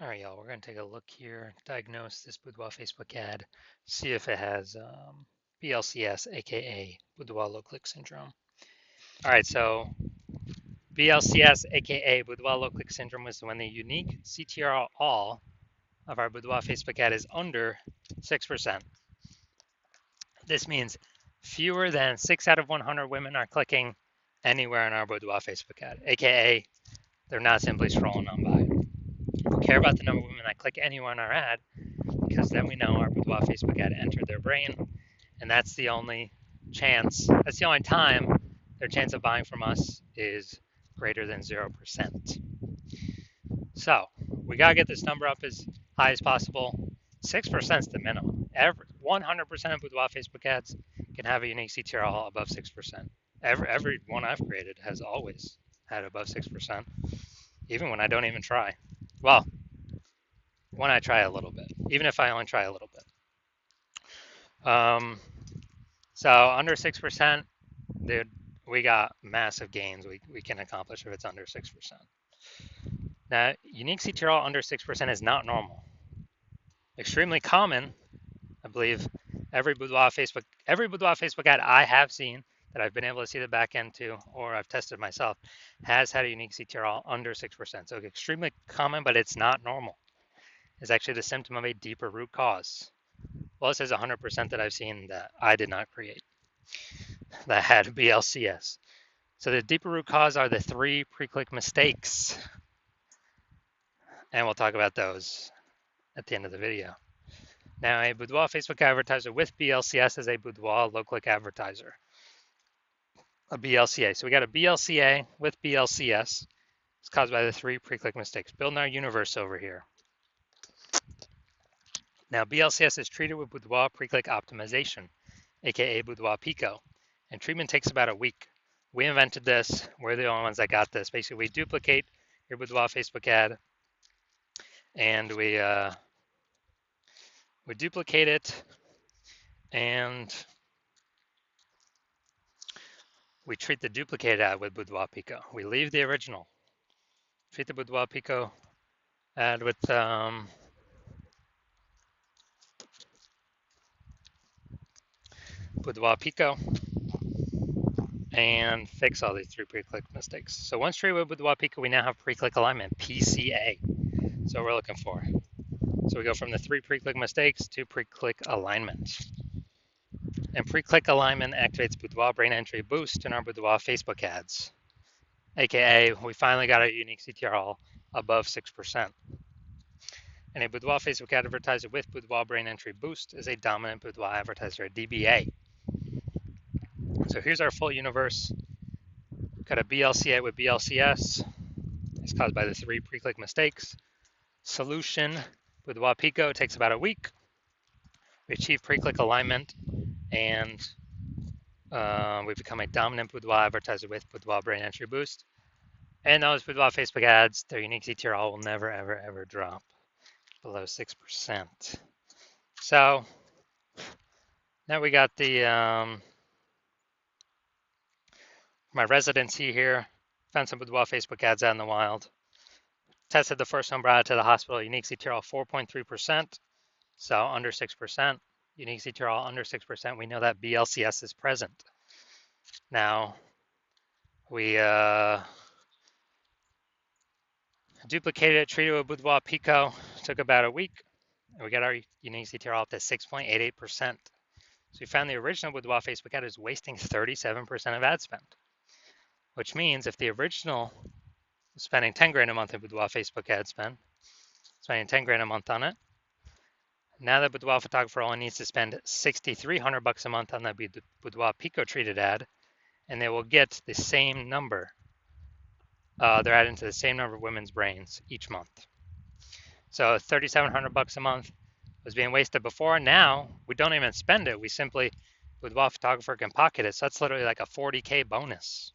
All right, y'all, we're going to take a look here, diagnose this Boudoir Facebook ad, see if it has BLCS, aka Boudoir low click syndrome. All right, so BLCS, aka Boudoir low click syndrome, is when the unique CTR all of our Boudoir Facebook ad is under 6%. This means fewer than 6 out of 100 women are clicking anywhere in our Boudoir Facebook ad, aka they're not simply scrolling on by. We care about the number of women that click anywhere on our ad because then we know our Boudoir Facebook ad entered their brain, and that's the only time their chance of buying from us is greater than 0%. So we got to get this number up as high as possible. 6% is the minimum. 100% of Boudoir Facebook ads can have a unique CTRL above 6%. Every one I've created has always had above 6%, even when I don't even try. Well, when I try a little bit, even if I only try a little bit. So under 6%, dude, we got massive gains we can accomplish if it's under 6%. Now, unique CTRL under 6% is not normal. Extremely common, I believe, every Boudoir Facebook ad I have seen that I've been able to see the back end to, or I've tested myself, has had a unique CTRL under 6%. So extremely common, but it's not normal. It's actually the symptom of a deeper root cause. Well, this is 100% that I've seen that I did not create that had BLCS. So the deeper root cause are the 3 pre-click mistakes. And we'll talk about those at the end of the video. Now, a Boudoir Facebook advertiser with BLCS is a Boudoir low-click advertiser. A BLCA. So we got a BLCA with BLCS. It's caused by the 3 pre-click mistakes. Building our universe over here. Now, BLCS is treated with Boudoir pre-click optimization, aka Boudoir Pico, and treatment takes about a week. We invented this. We're the only ones that got this. Basically, we duplicate your Boudoir Facebook ad, and we duplicate it, and we treat the duplicated ad with Boudoir Pico. We leave the original. Treat the Boudoir Pico ad with Boudoir Pico, and fix all these 3 pre-click mistakes. So once treated with Boudoir Pico, we now have pre-click alignment, PCA. So we're looking for. So we go from the 3 pre-click mistakes to pre-click alignment. And pre-click alignment activates Boudoir brain entry boost in our Boudoir Facebook ads, aka we finally got a unique CTRL above 6%. And a Boudoir Facebook advertiser with Boudoir brain entry boost is a dominant Boudoir advertiser, a DBA. So here's our full universe. Got a BLCA with BLCS. It's caused by the 3 pre-click mistakes. Solution, Boudoir Pico, takes about a week. We achieve pre-click alignment, and we've become a dominant Boudoir advertiser with Boudoir brain entry boost. And those Boudoir Facebook ads, their unique CTRL will never, ever, ever drop below 6%. So now we got the my residency here. Found some Boudoir Facebook ads out in the wild. Tested the first one, brought it to the hospital. Unique CTRL 4.3%, so under 6%. Unique CTRL under 6%. We know that BLCS is present. Now we duplicated it, treated it with Boudoir Pico. Took about a week, and we got our unique CTRL up to 6.88%. So we found the original Boudoir Facebook ad is wasting 37% of ad spend, which means if the original was spending 10 grand a month in Boudoir Facebook ad spend, spending 10 grand a month on it, now the Boudoir photographer only needs to spend $6,300 a month on the Boudoir Pico treated ad, and they will get the same number. They're adding to the same number of women's brains each month. So $3,700 a month was being wasted before. Now we don't even spend it. We simply, Boudoir photographer can pocket it. So that's literally like a 40K bonus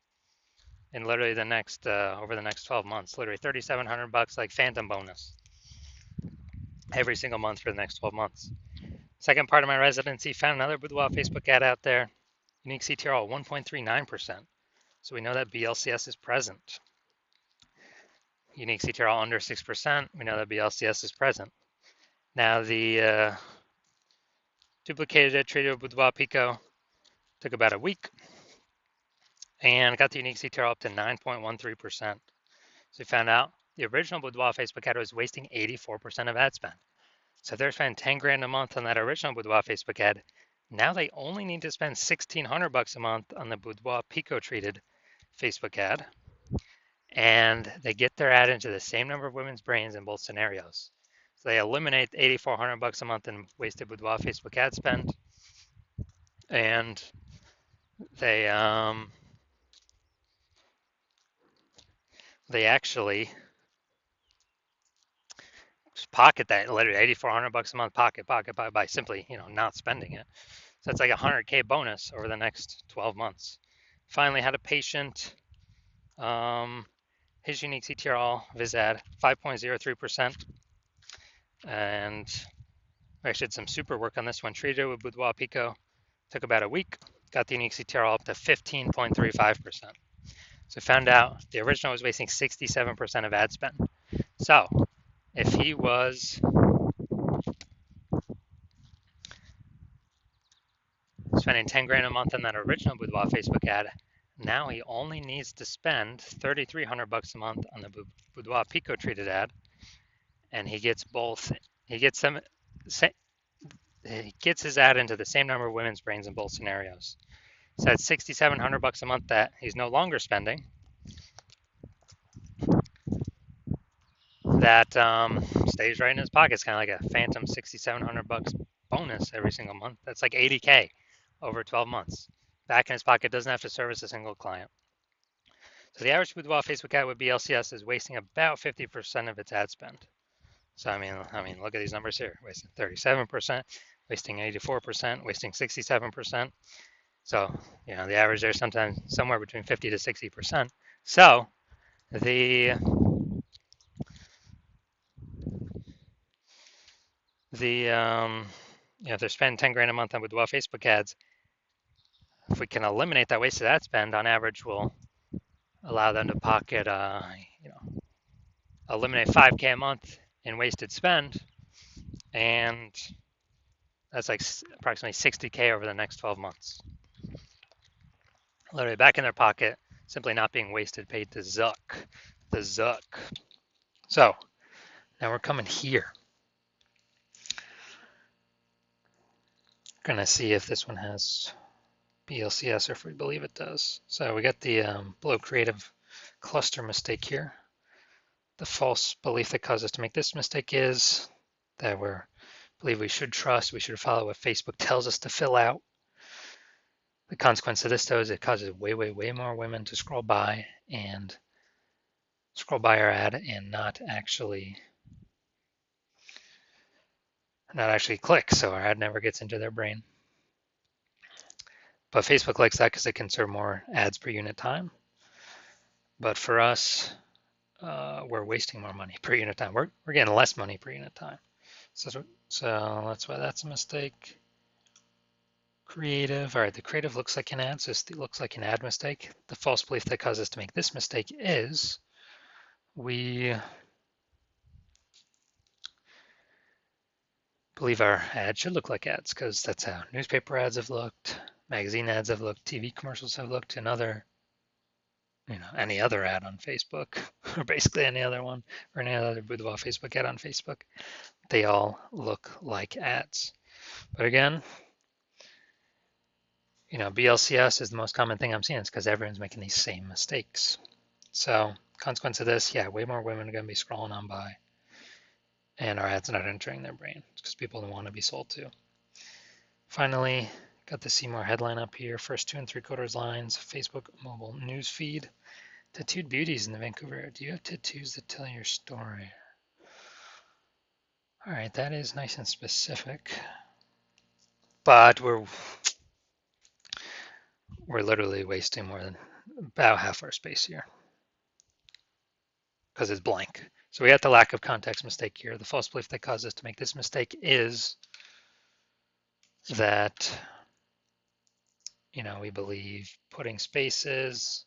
in literally the next over the next 12 months. Literally $3,700 like phantom bonus every single month for the next 12 months. Second part of my residency, found another Boudoir Facebook ad out there. Unique CTRL 1.39%. So we know that BLCS is present. unique CTRL under 6%, we know that BLCS is present. Now the duplicated it, treated it with Boudoir Pico, took about a week, and got the unique CTRL up to 9.13%. So we found out the original Boudoir Facebook ad was wasting 84% of ad spend. So they're spending 10 grand a month on that original Boudoir Facebook ad. Now they only need to spend 1,600 bucks a month on the Boudoir Pico treated Facebook ad, and they get their ad into the same number of women's brains in both scenarios. So they eliminate 8,400 bucks a month in wasted Boudoir Facebook ad spend, and they actually pocket that literally 8,400 bucks a month, pocket by simply not spending it. So it's like a 100K bonus over the next 12 months. Finally had a patient, his unique CTRL viz ad 5.03%, and we actually did some super work on this one. Treated with Boudoir Pico, took about a week, got the unique CTRL up to 15.35%. So found out the original was wasting 67% of ad spend. So if he was spending 10 grand a month on that original Boudoir Facebook ad, now he only needs to spend 3,300 bucks a month on the Boudoir Pico treated ad, and he gets both. He gets them. He gets his ad into the same number of women's brains in both scenarios. So that's 6,700 bucks a month that he's no longer spending. That stays right in his pocket. It's kind of like a phantom 6,700 bucks bonus every single month. That's like 80K over 12 months. Back in his pocket, doesn't have to service a single client. So the average Boudoir Facebook ad with BLCS is wasting about 50% of its ad spend. So I mean, look at these numbers here: wasting 37%, wasting 84%, wasting 67%. So the average there sometimes somewhere between 50 to 60%. So if they're spending 10 grand a month on Boudoir Facebook ads, if we can eliminate that wasted ad spend, on average, we'll allow them to pocket, eliminate 5K a month in wasted spend, and that's like approximately 60K over the next 12 months. Literally back in their pocket, simply not being wasted, paid to Zuck, the Zuck. So now we're coming here. Gonna see if this one has BLCS or if we believe it does. So we got the below creative cluster mistake here. The false belief that caused us to make this mistake is that we believe we should trust, we should follow what Facebook tells us to fill out. The consequence of this, though, is it causes way more women to scroll by our ad and not actually click, so our ad never gets into their brain. But Facebook likes that because it can serve more ads per unit time. But for us, we're wasting more money per unit time. We're getting less money per unit time. So that's why that's a mistake. Creative. All right, the creative looks like an ad, so it looks like an ad mistake. The false belief that caused us to make this mistake is we believe our ads should look like ads because that's how newspaper ads have looked, magazine ads have looked, TV commercials have looked, and any other ad on Facebook, or basically any other one, or any other Boudoir Facebook ad on Facebook. They all look like ads. But again, BLCS is the most common thing I'm seeing. It's because everyone's making these same mistakes. So consequence of this, way more women are going to be scrolling on by, and our ads not entering their brain because people don't want to be sold to. Finally, got the see more headline up here. First 2 3/4 lines, Facebook mobile news feed. Tattooed beauties in the Vancouver area. Do you have tattoos that tell your story? All right, that is nice and specific. But we're literally wasting more than about half our space here because it's blank. So we got the lack of context mistake here. The false belief that caused us to make this mistake is that, we believe putting spaces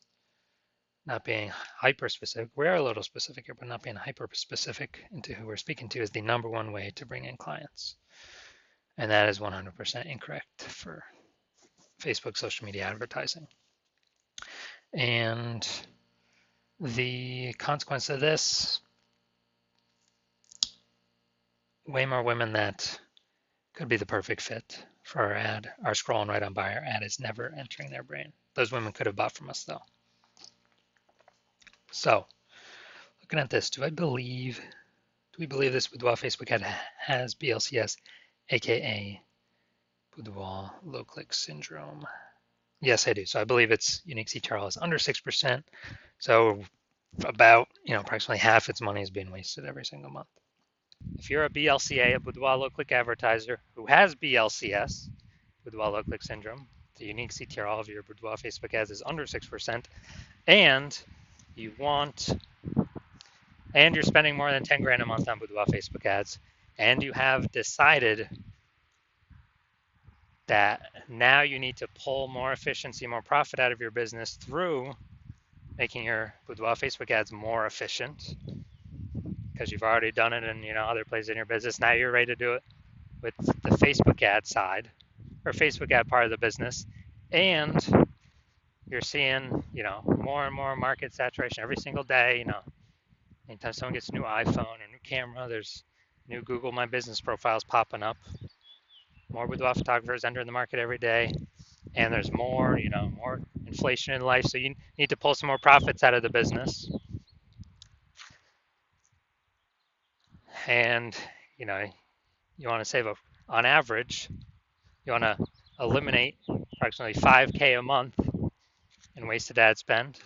not being hyper specific. We are a little specific here, but not being hyper specific into who we're speaking to is the number one way to bring in clients. And that is 100% incorrect for Facebook social media advertising. And the consequence of this, way more women that could be the perfect fit for our ad are scrolling right on by. Our ad is never entering their brain. Those women could have bought from us though. So looking at this, do we believe this Boudoir Facebook ad has BLCS, aka Boudoir low click syndrome? Yes, I do. So I believe its unique CTRL is under 6%. So about, approximately half its money is being wasted every single month. If you're a BLCA, a Boudoir low click advertiser who has BLCS, Boudoir low click syndrome, the unique CTRL of your Boudoir Facebook ads is under 6%, and you're spending more than 10 grand a month on Boudoir Facebook ads, and you have decided that now you need to pull more efficiency, more profit out of your business through making your Boudoir Facebook ads more efficient, because you've already done it in other places in your business. Now you're ready to do it with the Facebook ad side or Facebook ad part of the business, and you're seeing more and more market saturation every single day. Anytime someone gets a new iPhone or new camera, there's new Google My Business profiles popping up. More boudoir photographers entering the market every day, and there's more inflation in life. So you need to pull some more profits out of the business, and you want to save on average, you want to eliminate approximately 5K a month in wasted ad spend.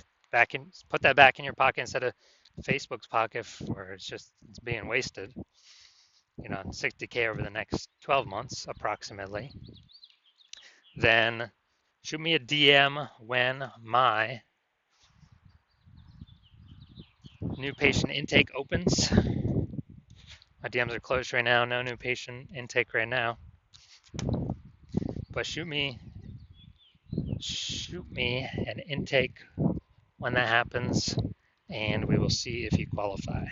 Put that back in your pocket instead of Facebook's pocket, where it's being wasted. 60K over the next 12 months approximately. Then shoot me a DM when my new patient intake opens. My DMs are closed right now, no new patient intake right now. But shoot me an intake when that happens, and we will see if you qualify.